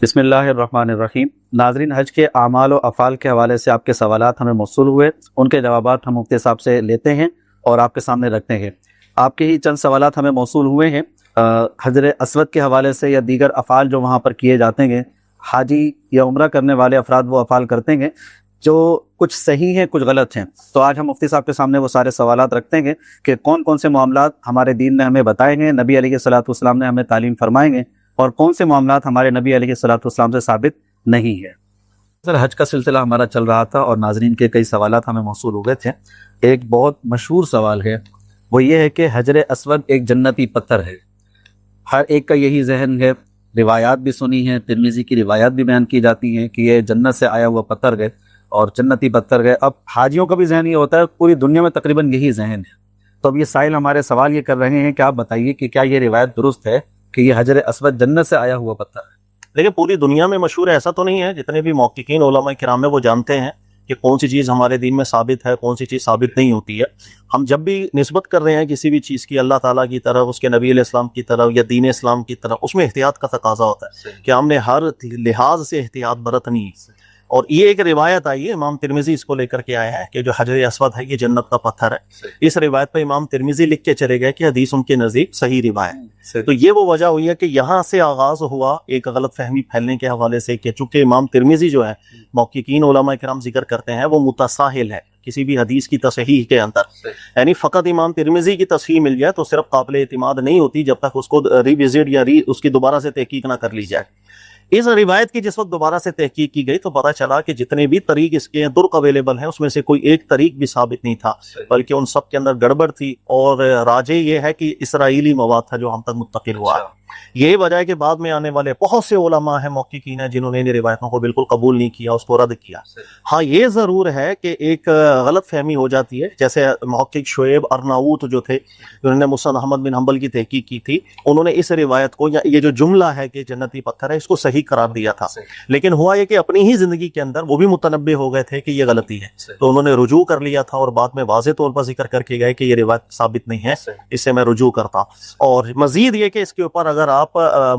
بسم اللہ الرحمن الرحیم۔ ناظرین، حج کے اعمال و افعال کے حوالے سے آپ کے سوالات ہمیں موصول ہوئے، ان کے جوابات ہم مفتی صاحب سے لیتے ہیں اور آپ کے سامنے رکھتے ہیں۔ آپ کے ہی چند سوالات ہمیں موصول ہوئے ہیں حجر اسود کے حوالے سے یا دیگر افعال جو وہاں پر کیے جاتے ہیں۔ حاجی یا عمرہ کرنے والے افراد وہ افعال کرتے ہیں جو کچھ صحیح ہیں، کچھ غلط ہیں، تو آج ہم مفتی صاحب کے سامنے وہ سارے سوالات رکھتے ہیں کہ کون کون سے معاملات ہمارے دین نے ہمیں بتائے ہیں، نبی علیہ الصلوۃ والسلام نے ہمیں تعلیم فرمائے ہیں، اور کون سے معاملات ہمارے نبی علیہ الصلوۃ والسلام سے ثابت نہیں ہے۔ سر، حج کا سلسلہ ہمارا چل رہا تھا اور ناظرین کے کئی سوالات ہمیں موصول ہوئے تھے۔ ایک بہت مشہور سوال ہے، وہ یہ ہے کہ حجر اسود ایک جنتی پتھر ہے۔ ہر ایک کا یہی ذہن ہے، روایات بھی سنی ہیں، ترمذی کی روایات بھی بیان کی جاتی ہیں کہ یہ جنت سے آیا ہوا پتھر ہے اور جنتی پتھر ہے۔ اب حاجیوں کا بھی ذہن یہ ہوتا ہے، پوری دنیا میں تقریباً یہی ذہن ہے۔ تو اب یہ سائل ہمارے سوال یہ کر رہے ہیں کہ آپ بتائیے کہ کیا یہ روایت درست ہے کہ یہ حجر اسود جنت سے آیا ہوا پتھر ہے؟ دیکھیں، پوری دنیا میں مشہور ہے، ایسا تو نہیں ہے۔ جتنے بھی محققین علماء کرام ہیں وہ جانتے ہیں کہ کون سی چیز ہمارے دین میں ثابت ہے، کون سی چیز ثابت نہیں ہوتی ہے۔ ہم جب بھی نسبت کر رہے ہیں کسی بھی چیز کی اللہ تعالیٰ کی طرف، اس کے نبی علیہ السلام کی طرف یا دین اسلام کی طرف، اس میں احتیاط کا تقاضا ہوتا ہے کہ ہم نے ہر لحاظ سے احتیاط برتنی ہے۔ اور یہ ایک روایت آئی ہے، امام ترمذی اس کو لے کر کے آیا ہے کہ جو حجر اسود ہے یہ جنت کا پتھر ہے۔ اس روایت پہ امام ترمذی لکھ کے چلے گئے کہ حدیث ان کے نزدیک صحیح روایت۔ تو یہ وہ وجہ ہوئی ہے کہ یہاں سے آغاز ہوا ایک غلط فہمی پھیلنے کے حوالے سے کہ چونکہ امام ترمذی جو ہے، محققین علماء کرام ذکر کرتے ہیں، وہ متساہل ہے کسی بھی حدیث کی تصحیح کے اندر، یعنی فقط امام ترمذی کی تصحیح مل جائے تو صرف قابل اعتماد نہیں ہوتی جب تک اس کو ریوزٹ یا اس کی دوبارہ سے تحقیق نہ کر لی جائے۔ اس روایت کی جس وقت دوبارہ سے تحقیق کی گئی تو پتہ چلا کہ جتنے بھی طریق اس کے درق اویلیبل ہیں اس میں سے کوئی ایک طریق بھی ثابت نہیں تھا، بلکہ ان سب کے اندر گڑبڑ تھی، اور راجع یہ ہے کہ اسرائیلی مواد تھا جو ہم تک منتقل ہوا۔ یہی وجہ ہے کہ بعد میں آنے والے بہت سے علماء ہیں، محققین ہیں، جنہوں نے ان روایتوں کو بالکل قبول نہیں کیا، اس کو رد کیا۔ ہاں، یہ ضرور ہے کہ ایک غلط فہمی ہو جاتی ہے، جیسے محقق شعیب ارناؤت جو تھے، جنہوں نے مسند احمد بن حنبل کی تحقیق کی تھی، انہوں نے اس روایت کو یا یہ جو جملہ ہے کہ جنتی پتھر ہے اس کو صحیح قرار دیا تھا، لیکن ہوا یہ کہ اپنی ہی زندگی کے اندر وہ بھی متنبہ ہو گئے تھے کہ یہ غلطی ہے، تو انہوں نے رجوع کر لیا تھا اور بعد میں واضح طور پر ذکر کر کے گئے کہ یہ روایت ثابت نہیں ہے، اس سے میں رجوع کرتا۔ اور مزید یہ کہ اس کے اوپر اگر آپ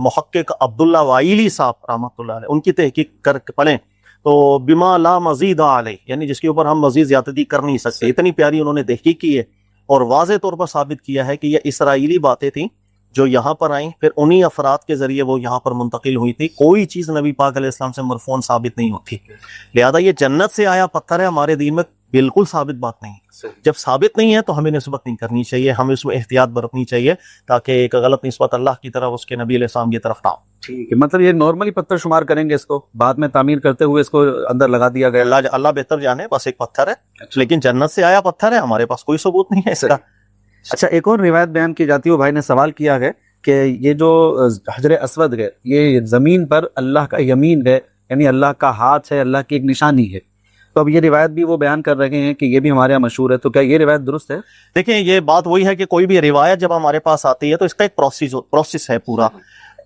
محقق عبداللہ وائلی صاحب رحمۃ اللہ علیہ ان کی تحقیق کر پڑھیں تو بما لا مزید علیہ، یعنی جس کے اوپر ہم مزید زیادتی کر نہیں سکتے، اتنی پیاری انہوں نے تحقیق کی ہے اور واضح طور پر ثابت کیا ہے کہ یہ اسرائیلی باتیں تھیں جو یہاں پر آئیں، پھر انہی افراد کے ذریعے وہ یہاں پر منتقل ہوئی تھی۔ کوئی چیز نبی پاک علیہ السلام سے مرفوعاً ثابت نہیں ہوتی، لہذا یہ جنت سے آیا پتھر ہے ہمارے دین میں بالکل ثابت بات نہیں۔ جب ثابت نہیں ہے تو ہمیں نسبت نہیں کرنی چاہیے، ہمیں اس میں احتیاط برتنی چاہیے تاکہ ایک غلط نسبت اللہ کی طرف، اس کے نبی علیہ السلام کی طرف نہ ہو۔ ٹھیک ہے، مطلب یہ نارملی پتھر شمار کریں گے، اس کو بعد میں تعمیر کرتے ہوئے اس کو اندر لگا دیا گیا۔ اللہ بہتر جانے، بس ایک پتھر ہے، لیکن جنت سے آیا پتھر ہے، ہمارے پاس کوئی ثبوت نہیں ہے اس کا۔ اچھا، ایک اور روایت بیان کی جاتی ہے، بھائی نے سوال کیا ہے کہ یہ جو حجر اسود ہے یہ زمین پر اللہ کا یمین ہے، یعنی اللہ کا ہاتھ ہے، اللہ کی ایک نشانی ہے۔ تو اب یہ روایت بھی وہ بیان کر رہے ہیں کہ یہ بھی ہمارے یہاں مشہور ہے، تو کیا یہ روایت درست ہے؟ دیکھیں، یہ بات وہی ہے کہ کوئی بھی روایت جب ہمارے پاس آتی ہے تو اس کا ایک پروسیس ہے پورا۔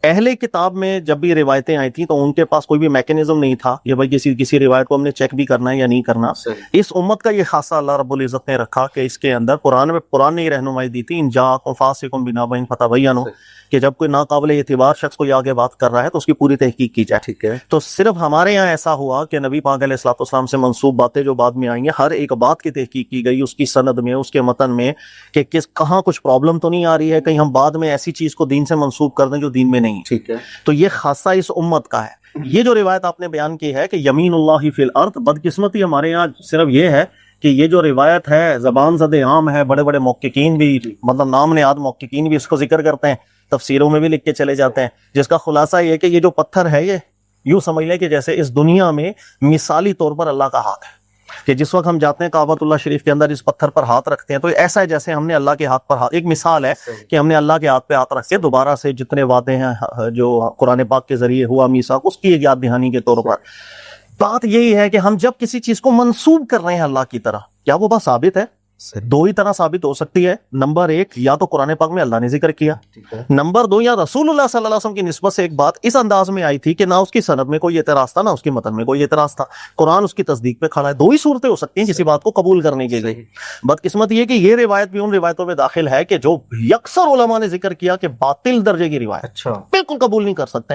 اہل کتاب میں جب بھی روایتیں آئی تھیں تو ان کے پاس کوئی بھی میکینزم نہیں تھا یہ بھائی کسی روایت کو ہم نے چیک بھی کرنا ہے یا نہیں کرنا۔ اس امت کا یہ خاصہ اللہ رب العزت نے رکھا کہ اس کے اندر قرآن نے یہ رہنمائی دی تھی، ان جاءکم فاسق بنبأ فتبینوا، کہ جب کوئی ناقابل اعتبار شخص کوئی آگے بات کر رہا ہے تو اس کی پوری تحقیق کی جائے۔ ٹھیک ہے، تو صرف ہمارے یہاں ایسا ہوا کہ نبی پاک علیہ الصلوۃ والسلام سے منسوب باتیں جو بعد میں آئی ہیں، ہر ایک بات کی تحقیق کی گئی، اس کی سند میں، اس کے متن میں، کہ کہاں کچھ پرابلم تو نہیں آ رہی ہے، کہیں ہم بعد میں ایسی چیز کو دین سے منسوب کر دیں جو دین میں نہیں۔ ٹھیک ہے، تو یہ خاصہ اس امت کا ہے۔ یہ جو روایت آپ نے بیان کی ہے کہ یمین اللہ فی الارض، بدقسمتی ہمارے یہاں صرف یہ ہے کہ یہ جو روایت ہے زبان زد عام ہے، بڑے بڑے محققین بھی، مطلب نام نہاد محققین بھی اس کو ذکر کرتے ہیں، تفسیروں میں بھی لکھ کے چلے جاتے ہیں، جس کا خلاصہ یہ ہے کہ یہ جو پتھر ہے یہ یوں سمجھ لیں کہ جیسے اس دنیا میں مثالی طور پر اللہ کا ہاتھ ہے، کہ جس وقت ہم جاتے ہیں کعبۃ اللہ شریف کے اندر اس پتھر پر ہاتھ رکھتے ہیں تو ایسا ہے جیسے ہم نے اللہ کے ہاتھ پر ہاتھ، ایک مثال ہے کہ ہم نے اللہ کے ہاتھ پہ ہاتھ رکھ کے دوبارہ سے جتنے وعدے ہیں جو قرآن پاک کے ذریعے ہوا میثاق، اس کی ایک یاد دہانی کے طور پر۔ بات یہی ہے کہ ہم جب کسی چیز کو منسوب کر رہے ہیں اللہ کی طرح، کیا وہ بات ثابت ہے؟ دو ہی طرح ثابت ہو سکتی ہے۔ نمبر ایک، یا تو قرآن پاک میں اللہ نے ذکر کیا، نمبر دو، یا رسول اللہ صلی اللہ علیہ وسلم کی نسبت سے ایک بات اس انداز میں آئی تھی کہ نہ اس کی سند میں کوئی اعتراض تھا، نہ اس کی متن میں کوئی اعتراض تھا، قرآن اس کی تصدیق پہ کھڑا ہے۔ دو ہی صورتیں ہو سکتی ہیں کسی بات کو قبول کرنے کے لیے۔ بدقسمت یہ کہ یہ روایت بھی ان روایتوں میں داخل ہے کہ جو یکسر علماء نے ذکر کیا کہ باطل درجے کی روایت، بالکل قبول نہیں کر سکتے۔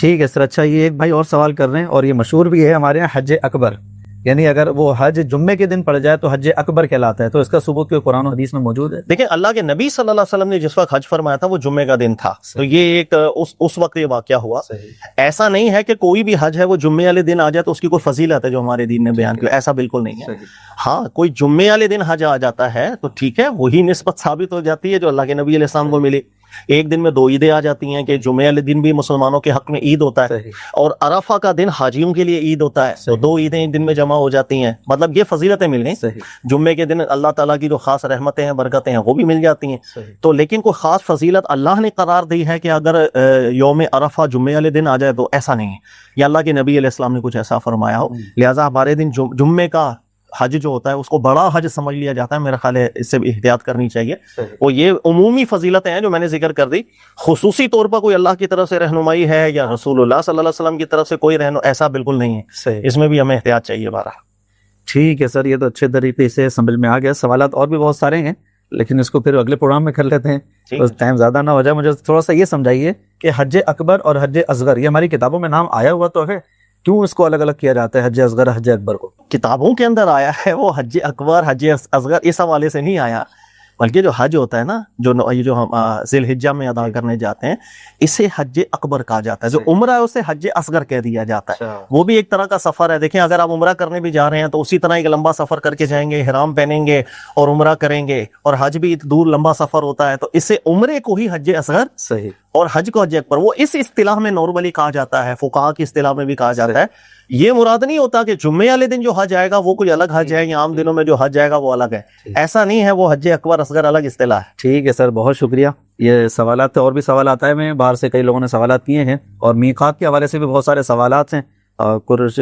ٹھیک ہے سر. اچھا یہ ایک بھائی اور سوال کر رہے ہیں اور یہ مشہور بھی ہے ہمارے یہاں حج اکبر، یعنی اگر وہ حج جمعے کے دن پڑ جائے تو حج اکبر کہلاتا ہے، تو اس کا ثبوت کوئی قرآن و حدیث میں موجود ہے؟ دیکھیں اللہ کے نبی صلی اللہ علیہ وسلم نے جس وقت حج فرمایا تھا وہ جمعے کا دن تھا، تو یہ ایک اس وقت یہ واقعہ ہوا. ایسا نہیں ہے کہ کوئی بھی حج ہے وہ جمعے والے دن آ جائے تو اس کی کوئی فضیلت ہے جو ہمارے دین نے بیان کی، ایسا بالکل نہیں ہے. ہاں کوئی جمعے والے دن حج آ جاتا ہے تو ٹھیک ہے، وہی نسبت ثابت ہو جاتی ہے جو اللہ کے نبی علیہ السلام کو ملی. ایک دن میں 2 عیدیں آ جاتی ہیں کہ جمعے والے دن بھی مسلمانوں کے حق میں عید ہوتا ہے اور عرفہ کا دن حاجیوں کے لیے عید ہوتا ہے، تو 2 عیدیں ایک دن میں جمع ہو جاتی ہیں. مطلب یہ فضیلتیں مل گئیں. جمعے کے دن اللہ تعالیٰ کی جو خاص رحمتیں ہیں برکتیں ہیں وہ بھی مل جاتی ہیں. تو لیکن کوئی خاص فضیلت اللہ نے قرار دی ہے کہ اگر یوم عرفہ جمعے والے دن آ جائے تو ایسا نہیں ہے، یا اللہ کے نبی علیہ السلام نے کچھ ایسا فرمایا ہو. لہٰذا ہمارے دن جمعے کا حج جو ہوتا ہے اس کو بڑا حج سمجھ لیا جاتا ہے. میرا خیال ہے اس سے بھی احتیاط کرنی چاہیے. وہ یہ عمومی فضیلتیں ہیں جو میں نے ذکر کر دی، خصوصی طور پر کوئی اللہ کی طرف سے رہنمائی ہے یا رسول اللہ صلی اللہ علیہ وسلم کی طرف سے کوئی ایسا بالکل نہیں ہے. اس میں بھی ہمیں احتیاط چاہیے. بارہ ٹھیک ہے سر، یہ تو اچھے طریقے سے سمجھ میں آ گیا. سوالات اور بھی بہت سارے ہیں لیکن اس کو پھر اگلے پروگرام میں کر لیتے ہیں، بس ٹائم زیادہ نہ ہو جائے. مجھے تھوڑا سا یہ سمجھائیے کہ حج اکبر اور حج اصغر یہ ہماری کتابوں میں نام آیا ہوا تو ہے، کیوں اس کو الگ الگ کیا جاتا ہے حج اصغر حج اکبر کو؟ کتابوں کے اندر آیا ہے وہ حج اکبر حج اصغر اس حوالے سے نہیں آیا، بلکہ جو حج ہوتا ہے نا جو ہم ذی الحجہ میں ادا کرنے جاتے ہیں اسے حج اکبر کہا جاتا ہے. جو عمرہ ہے اسے حج اصغر کہہ دیا جاتا ہے. وہ بھی ایک طرح کا سفر ہے. دیکھیں اگر آپ عمرہ کرنے بھی جا رہے ہیں تو اسی طرح ایک لمبا سفر کر کے جائیں گے، احرام پہنیں گے اور عمرہ کریں گے، اور حج بھی دور لمبا سفر ہوتا ہے. تو اس سے عمرے کو ہی حج اصغر صحیح اور حج کو حج اکبر وہ اس اصطلاح میں نارملی کہا جاتا ہے، فقہا کی اصطلاح میں بھی کہا جاتا ہے. یہ مراد نہیں ہوتا کہ جمعے والے دن جو حج آئے گا وہ کوئی الگ حج ہے یا عام دنوں میں جو حج آئے گا وہ الگ ہے. ایسا نہیں ہے، وہ حج اکبر اصغر الگ اصطلاح ہے. ٹھیک ہے سر، بہت شکریہ. یہ سوالات اور بھی سوالات آئے ہوئے ہیں، باہر سے کئی لوگوں نے سوالات کیے ہیں اور میقات کے حوالے سے بھی بہت سارے سوالات ہیں. کچھ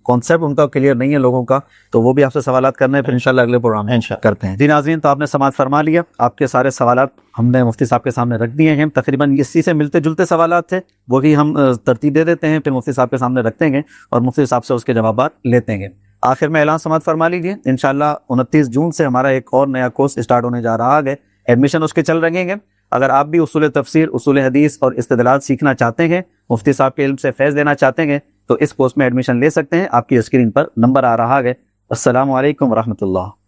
کانسیپٹ ان کا کلیئر نہیں ہے لوگوں کا، تو وہ بھی آپ سے سوالات کرنے ہیں، پھر انشاءاللہ اگلے پروگرام میں کرتے ہیں. جی ناظرین، تو آپ نے سماعت فرما لیا. آپ کے سارے سوالات ہم نے مفتی صاحب کے سامنے رکھ دیے ہیں. تقریباً اسی سے ملتے جلتے سوالات تھے، وہ بھی ہم ترتیب دے دیتے ہیں، پھر مفتی صاحب کے سامنے رکھتے ہیں اور مفتی صاحب سے اس کے جوابات لیتے ہیں. آخر میں اعلان سماعت فرما لیجیے. انشاءاللہ 29 جون سے ہمارا ایک اور نیا کورس اسٹارٹ ہونے جا رہا ہے. ایڈمیشن اس کے چل رہے ہیں. اگر آپ بھی اصول تفسیر، اصول حدیث اور استدلال سیکھنا چاہتے ہیں، مفتی صاحب کے علم سے فیض لینا چاہتے ہیں، تو اس کورس میں ایڈمیشن لے سکتے ہیں. آپ کی اسکرین پر نمبر آ رہا ہے. السلام علیکم ورحمۃ اللہ.